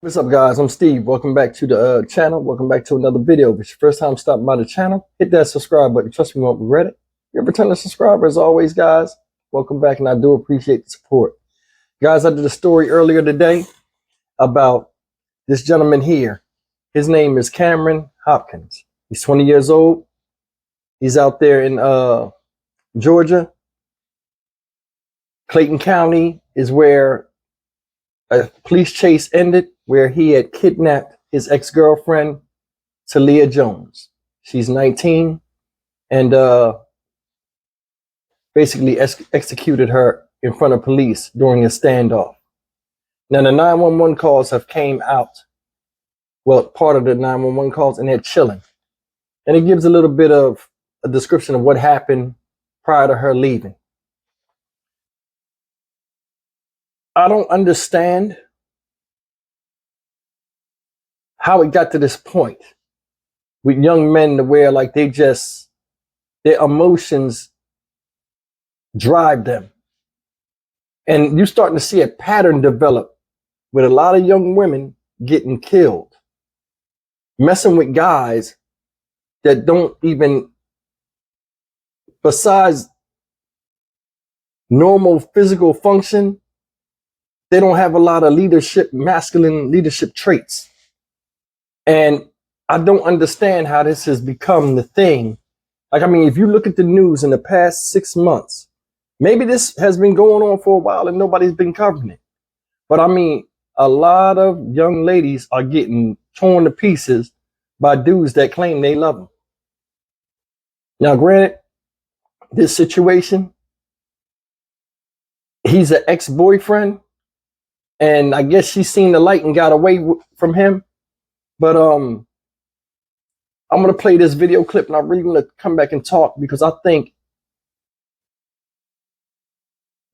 What's up, guys? I'm Steve. Welcome back to the channel. Welcome back to another video. If it's your first time stopping by the channel, hit that subscribe button. Trust me, you won't regret it. You're a returning subscriber as always, guys. Welcome back, and I do appreciate the support. Guys, I did a story earlier today about this gentleman here. His name is Cameron Hopkins. He's 20 years old. He's out there in Georgia. Clayton County is where a police chase ended, where he had kidnapped his ex-girlfriend, Talia Jones. She's 19, and basically executed her in front of police during a standoff. Now, the 911 calls have came out. Well, part of the 911 calls, and they're chilling. And it gives a little bit of a description of what happened prior to her leaving. I don't understand how it got to this point with young men to where like their emotions drive them. And you're starting to see a pattern develop with a lot of young women getting killed, messing with guys that don't even, besides normal physical function, they don't have a lot of masculine leadership traits. And I don't understand how this has become the thing. Like, I mean, if you look at the news in the past 6 months, maybe this has been going on for a while and nobody's been covering it. But I mean, a lot of young ladies are getting torn to pieces by dudes that claim they love them. Now, granted, this situation, he's an ex-boyfriend, and I guess she seen the light and got away from him. But I'm gonna play this video clip, and I'm really gonna come back and talk because I think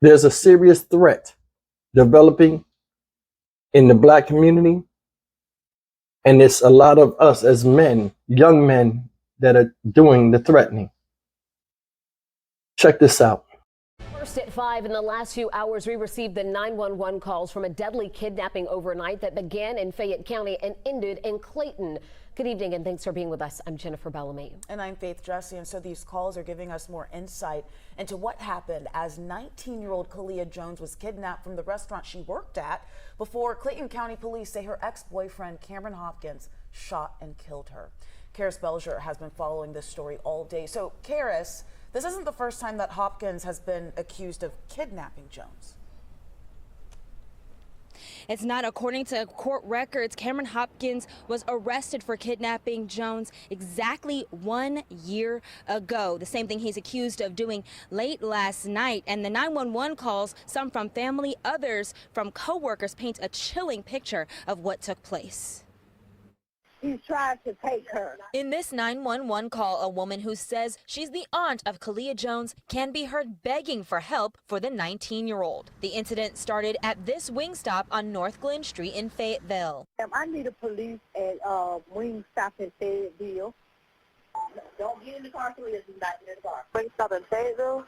there's a serious threat developing in the Black community, and it's a lot of us as men, young men, that are doing the threatening. Check this out. First at 5 in the last few hours, we received the 911 calls from a deadly kidnapping overnight that began in Fayette County and ended in Clayton. Good evening, and thanks for being with us. I'm Jennifer Bellamy. And I'm Faith Jesse. And so these calls are giving us more insight into what happened as 19-year-old Talia Jones was kidnapped from the restaurant she worked at before Clayton County police say her ex-boyfriend, Cameron Hopkins, shot and killed her. Karis Belger has been following this story all day. So, Karis, this isn't the first time that Hopkins has been accused of kidnapping Jones. It's not. According to court records, Cameron Hopkins was arrested for kidnapping Jones exactly 1 year ago. The same thing he's accused of doing late last night. And the 911 calls, some from family, others from co-workers, paint a chilling picture of what took place. He tried to take her. In this 911 call, a woman who says she's the aunt of Talia Jones can be heard begging for help for the 19-year-old. The incident started at this wing stop on North Glen Street in Fayetteville. I need a police at wing stop in Fayetteville. Don't get in the car, Talia. She's not in the car. Wing stop in Fayetteville?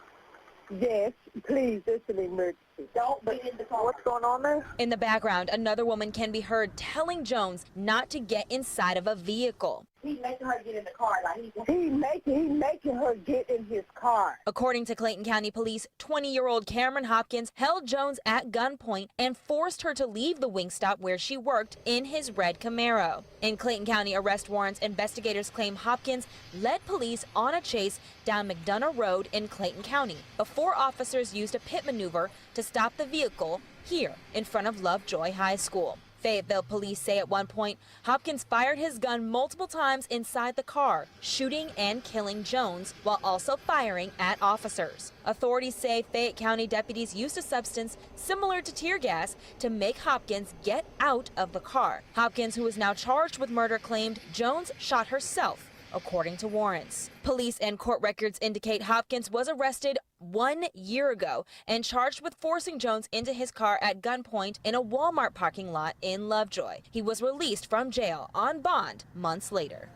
Yes, please. It's an emergency. Don't get in the car. What's going on there? In the background, another woman can be heard telling Jones not to get inside of a vehicle. He's making her get in the car. Like he's making her get in his car. According to Clayton County Police, 20-year-old Cameron Hopkins held Jones at gunpoint and forced her to leave the wing stop where she worked in his red Camaro. In Clayton County arrest warrants, investigators claim Hopkins led police on a chase down McDonough Road in Clayton County before officers used a pit maneuver to stop the vehicle here in front of Lovejoy High School. Fayetteville police say at one point, Hopkins fired his gun multiple times inside the car, shooting and killing Jones while also firing at officers. Authorities say Fayette County deputies used a substance similar to tear gas to make Hopkins get out of the car. Hopkins, who is now charged with murder, claimed Jones shot herself, according to warrants. Police and court records indicate Hopkins was arrested 1 year ago and charged with forcing Jones into his car at gunpoint in a Walmart parking lot in Lovejoy. He was released from jail on bond months later.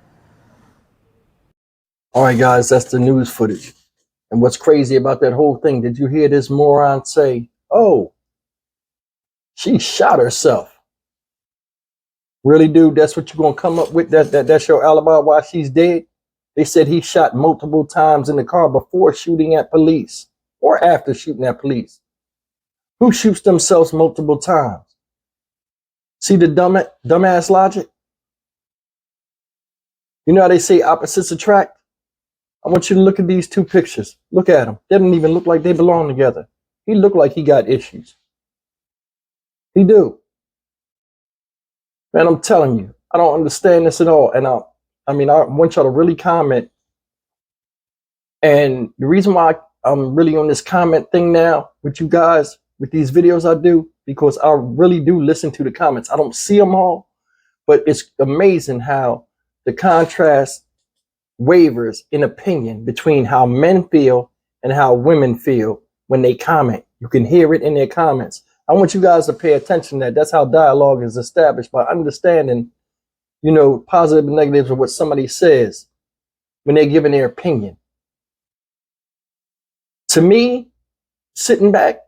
All right, guys, that's the news footage. And what's crazy about that whole thing, did you hear this moron say, oh, she shot herself? Really, dude? That's what you're gonna come up with? That's your alibi why she's dead? They said he shot multiple times in the car before shooting at police or after shooting at police. Who shoots themselves multiple times? See the dumbass logic? You know how they say opposites attract? I want you to look at these two pictures. Look at them. They don't even look like they belong together. He looked like he got issues. He do. Man, I'm telling you, I don't understand this at all. And I want y'all to really comment. And the reason why I'm really on this comment thing now with you guys, with these videos I do, because I really do listen to the comments. I don't see them all, but it's amazing how the contrast wavers in opinion between how men feel and how women feel when they comment. You can hear it in their comments. I want you guys to pay attention to that. That's how dialogue is established, by understanding, positive and negatives of what somebody says when they're giving their opinion. To me, sitting back,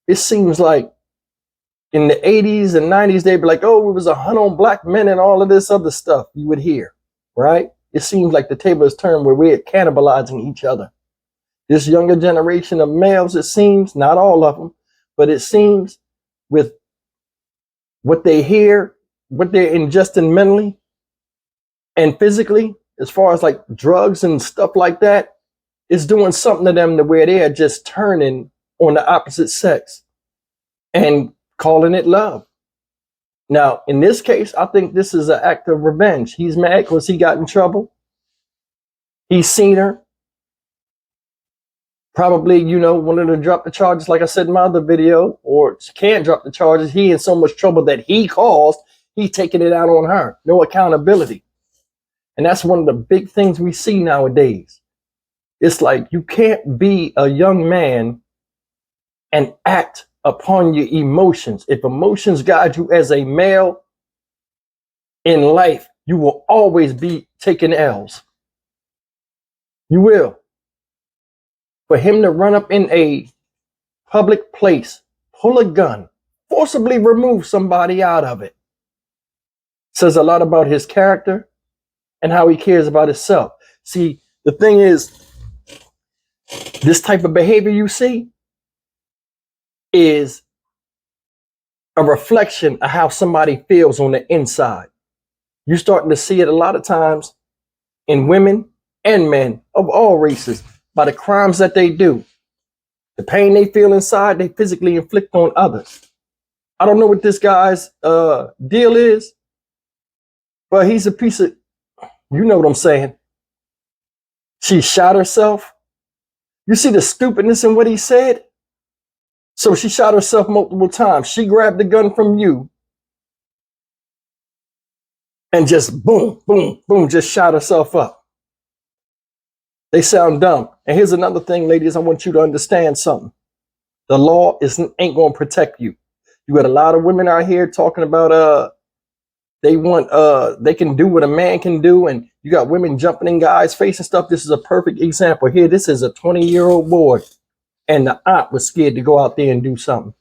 it seems like in the 80s and 90s, they'd be like, oh, it was a hunt on black men and all of this other stuff you would hear, right? It seems like the table is turned where we're cannibalizing each other. This younger generation of males, it seems, not all of them, but it seems with what they hear, what they're ingesting mentally and physically, as far as like drugs and stuff like that, it's doing something to them to where they are just turning on the opposite sex and calling it love. Now, in this case, I think this is an act of revenge. He's mad because he got in trouble. He's seen her. Probably, wanted to drop the charges, like I said in my other video, or can't drop the charges. He in so much trouble that he caused, he's taking it out on her. No accountability. And that's one of the big things we see nowadays. It's like you can't be a young man and act upon your emotions. If emotions guide you as a male in life, you will always be taking L's. You will. For him to run up in a public place, pull a gun, forcibly remove somebody out of it, says a lot about his character and how he cares about himself. See, the thing is, this type of behavior you see is a reflection of how somebody feels on the inside. You're starting to see it a lot of times in women and men of all races by the crimes that they do. The pain they feel inside, they physically inflict on others. I don't know what this guy's deal is, but he's a piece of, you know what I'm saying. She shot herself. You see the stupidness in what he said? So she shot herself multiple times. She grabbed the gun from you and just boom, boom, boom, just shot herself up. They sound dumb. And here's another thing, ladies, I want you to understand something. The law ain't going to protect you. You got a lot of women out here talking about they can do what a man can do, and you got women jumping in guys' face and stuff. This is a perfect example here. This is a 20-year-old boy, and the aunt was scared to go out there and do something.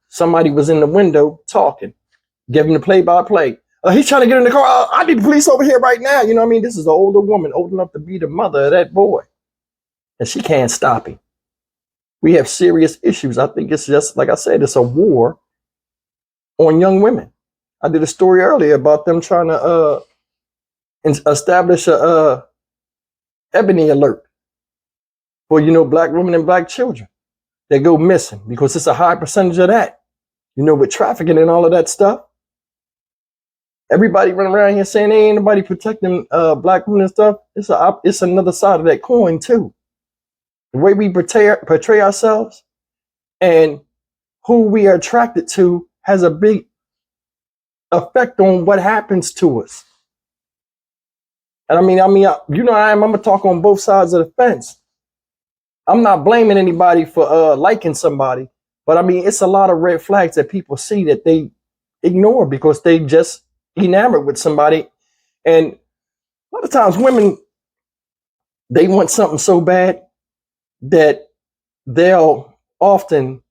Somebody was in the window talking, giving the play-by-play. He's trying to get in the car. I need the police over here right now. You know what I mean? This is an older woman, old enough to be the mother of that boy, and she can't stop him. We have serious issues. I think it's just, like I said, it's a war on young women. I did a story earlier about them trying to establish a ebony alert for, black women and black children that go missing, because it's a high percentage of that, with trafficking and all of that stuff. Everybody running around here saying ain't nobody protecting black women and stuff. It's another side of that coin too. The way we portray ourselves and who we are attracted to has a big effect on what happens to us. And I'm gonna talk on both sides of the fence. I'm not blaming anybody for liking somebody, but it's a lot of red flags that people see that they ignore because they just enamored with somebody. And a lot of times women, they want something so bad that they'll often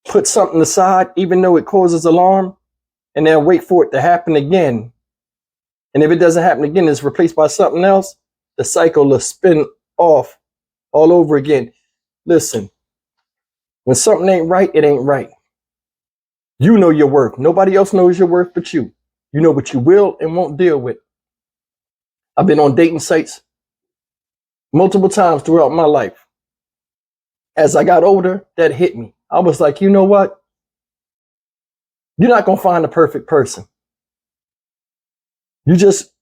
put something aside, even though it causes alarm, and they'll wait for it to happen again. And if it doesn't happen again, it's replaced by something else. The cycle will spin off all over again. Listen, when something ain't right, it ain't right. You know your worth. Nobody else knows your worth but you. You know what you will and won't deal with. I've been on dating sites multiple times throughout my life. As I got older, that hit me. I was like, you know what? You're not going to find the perfect person. You just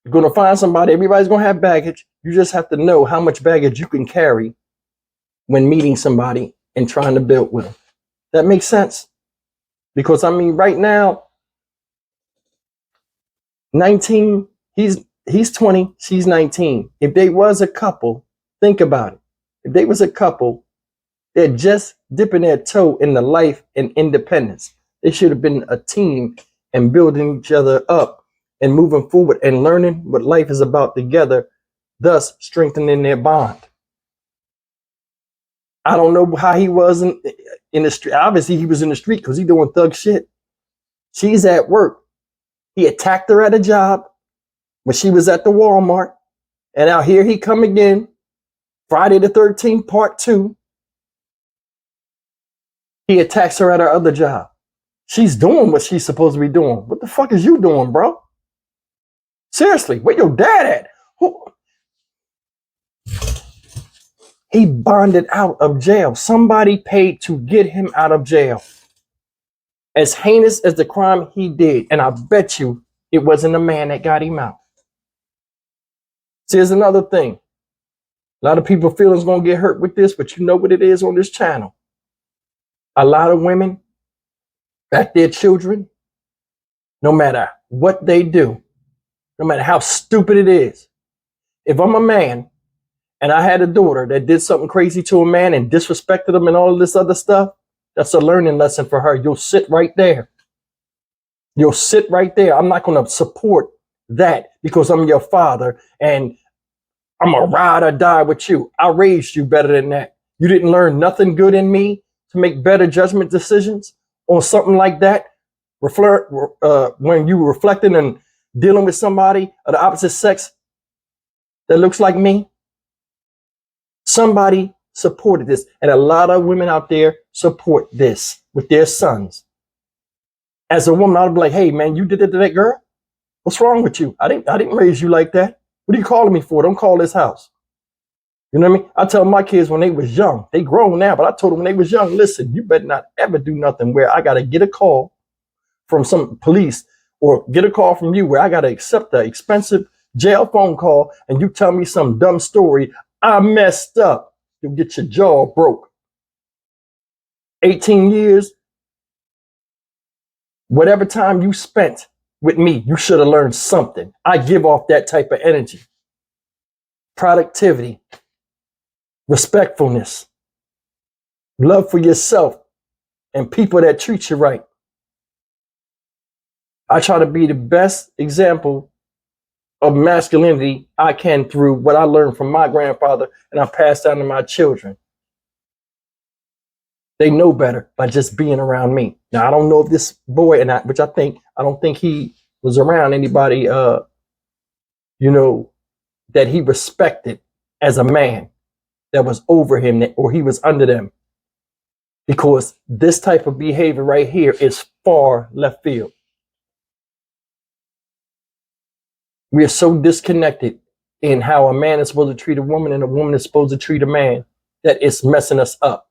going to find somebody. Everybody's going to have baggage. You just have to know how much baggage you can carry when meeting somebody and trying to build with them. That makes sense? Because I mean, right now, 19, he's 20, she's 19. If they was a couple, think about it. If they was a couple, they're just dipping their toe in the life and independence. They should have been a team and building each other up and moving forward and learning what life is about together, thus strengthening their bond. I don't know how he was in the street. Obviously, he was in the street because he's doing thug shit. She's at work. He attacked her at a job when she was at the Walmart. And now here he come again. Friday the 13th, part 2. He attacks her at her other job. She's doing what she's supposed to be doing. What the fuck is you doing, bro? Seriously, where your dad at? Who? He bonded out of jail. Somebody paid to get him out of jail. As heinous as the crime he did, and I bet you it wasn't a man that got him out. See, here's another thing. A lot of people feel it's going to get hurt with this, but you know what it is on this channel. A lot of women back their children, no matter what they do, no matter how stupid it is. If I'm a man and I had a daughter that did something crazy to a man and disrespected him and all of this other stuff, that's a learning lesson for her. You'll sit right there. You'll sit right there. I'm not going to support that because I'm your father and I'm going to ride or die with you. I raised you better than that. You didn't learn nothing good in me to make better judgment decisions on something like that. When you were reflecting and dealing with somebody of the opposite sex that looks like me, somebody supported this. And a lot of women out there support this with their sons. As a woman, I'd be like, hey, man, you did it to that girl? What's wrong with you? I didn't raise you like that. What are you calling me for? Don't call this house. You know what I mean? I tell my kids when they was young, they grown now, but I told them when they was young, listen, you better not ever do nothing where I got to get a call from some police or get a call from you where I got to accept the expensive jail phone call and you tell me some dumb story. I messed up. You'll get your jaw broke. 18 years, whatever time you spent with me, you should have learned something. I give off that type of energy. Productivity, respectfulness, love for yourself, and people that treat you right. I try to be the best example of masculinity I can through what I learned from my grandfather and I pass down to my children. They know better by just being around me. Now, I don't know if this boy, I don't think he was around anybody, that he respected as a man that was over him or he was under them. Because this type of behavior right here is far left field. We are so disconnected in how a man is supposed to treat a woman and a woman is supposed to treat a man that it's messing us up.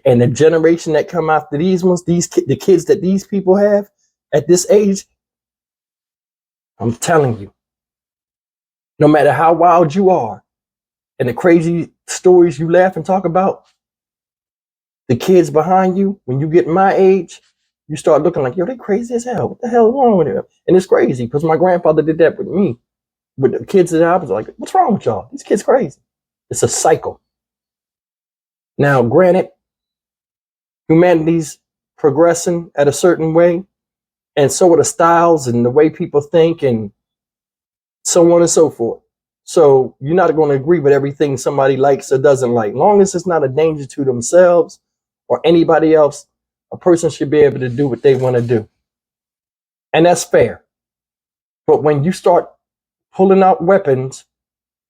And the generation that come after these ones, the kids that these people have at this age, I'm telling you, no matter how wild you are and the crazy stories you laugh and talk about, the kids behind you, when you get my age, you start looking like, yo, they crazy as hell. What the hell is wrong with them? And it's crazy because my grandfather did that with me. With the kids that I was like, what's wrong with y'all? These kids crazy. It's a cycle. Now, granted, humanity's progressing at a certain way, and so are the styles and the way people think and so on and so forth. So you're not going to agree with everything somebody likes or doesn't like. Long as it's not a danger to themselves or anybody else, a person should be able to do what they want to do. And that's fair. But when you start pulling out weapons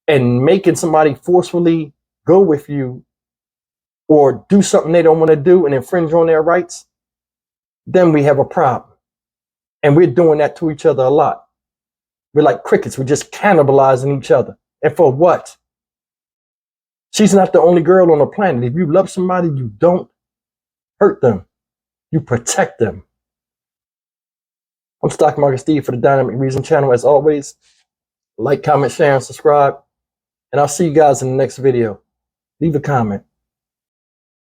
and making somebody forcefully go with you or do something they don't want to do and infringe on their rights, then we have a problem. And we're doing that to each other a lot. We're like crickets. We're just cannibalizing each other. And for what? She's not the only girl on the planet. If you love somebody, you don't hurt them. You protect them. I'm Stock Market Steve for the Dynamic Reason channel. As always, like, comment, share, and subscribe. And I'll see you guys in the next video. Leave a comment.